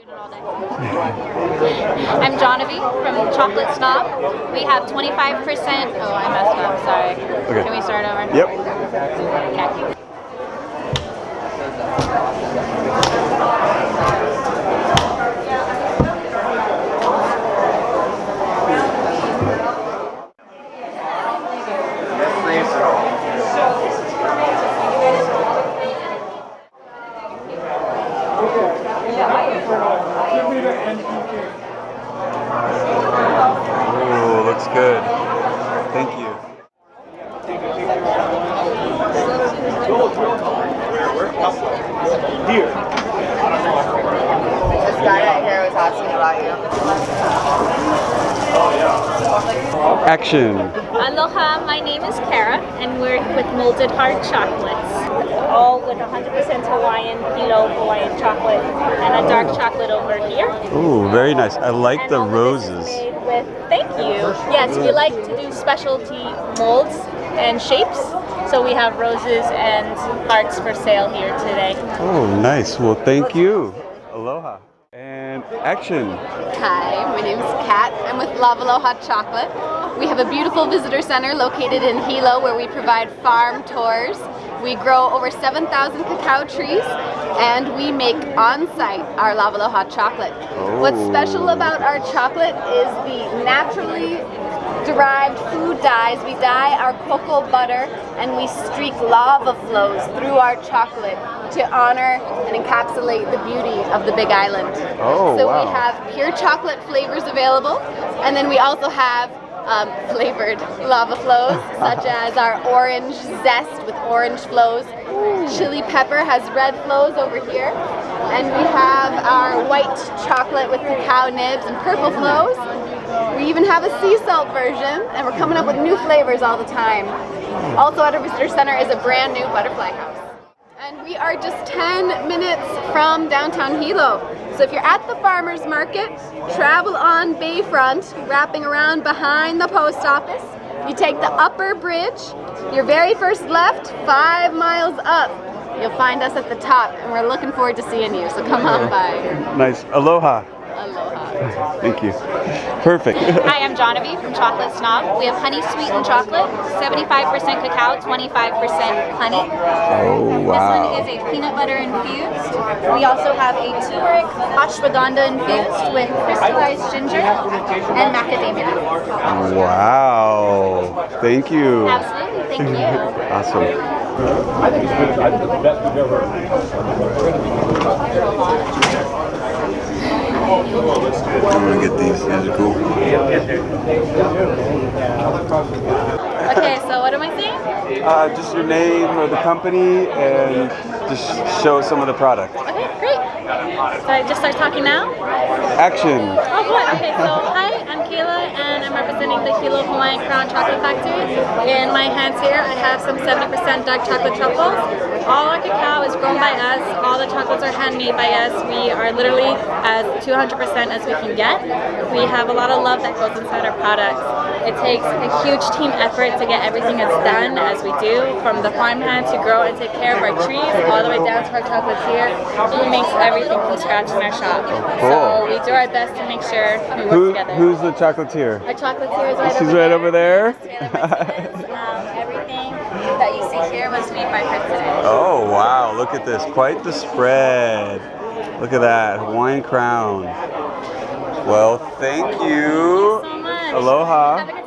I'm Jonavi from Chocolate Snob. We have 25%. Oh, I messed up. Sorry. Okay. Can we start over? Yep. Okay. Ooh, looks good. Thank you. This guy right here was asking about you. Action. Aloha, my name is Kara, and we're with Molded Heart Chocolates. All with 100% Hawaiian Hilo Hawaiian chocolate and a dark chocolate over here. Ooh, very nice. I like And the all of this is roses. made with, thank you. Yes, we like to do specialty molds and shapes. So we have roses and hearts for sale here today. Oh, nice. Well, thank you. Aloha. And action. Hi, my name is Kat. I'm with Aloha Chocolate. We have a beautiful visitor center located in Hilo where we provide farm tours. We grow over 7,000 cacao trees and we make on-site our Aloha chocolate. Oh. What's special about our chocolate is the naturally derived food dyes. We dye our cocoa butter and we streak lava flows through our chocolate to honor and encapsulate the beauty of the Big Island. Oh, so wow. we have pure chocolate flavors available, and then we also have flavored lava flows, such as our orange zest with orange flows. Chili pepper has red flows over here. And we have our white chocolate with cacao nibs and purple flows. We even have a sea salt version, and we're coming up with new flavors all the time. Also at our visitor center is a brand new butterfly house. And we are just 10 minutes from downtown Hilo. So if you're at the farmer's market, travel on Bayfront, wrapping around behind the post office. You take the upper bridge, your very first left, 5 miles up. You'll find us at the top, and we're looking forward to seeing you, so come on by. Nice. Aloha. Aloha. Thank you. Perfect. Hi, I'm Jonavi from Chocolate Snob. We have honey sweetened chocolate, 75% cacao, 25% honey. Oh, wow. This one is a peanut butter infused. We also have a turmeric ashwagandha infused with crystallized ginger and macadamia. Wow. Thank you. Absolutely, thank you. Awesome. I think it's the best we've ever. I'm gonna get these. These are cool. Okay, so what am I saying? Just your name or the company, and just show some of the product. Okay, great. So I just start talking now? Action. Oh, good. Okay, so hi, I'm Kayla, and I'm representing the Hilo Hawaiian Crown Chocolate Factory. In my hands here, I have some 70% dark chocolate truffles. All our cacao is grown by us. All the chocolates are handmade by us. We are literally as 200% as we can get. We have a lot of love that goes inside our products. It takes a huge team effort to get everything as done as we do, from the farmhands who grow and take care of our trees, all the way down to our chocolates here. He makes everything from scratch in our shop. Cool. So we do our best to make sure we work together. Who's the chocolatier? Our chocolatier is right She's over right there. over there. Everything that you see here was made by her today. Oh, wow. Look at this. Quite the spread. Look at that. Hawaiian crown. Well, thank you. Thank you so much. Aloha. Have a good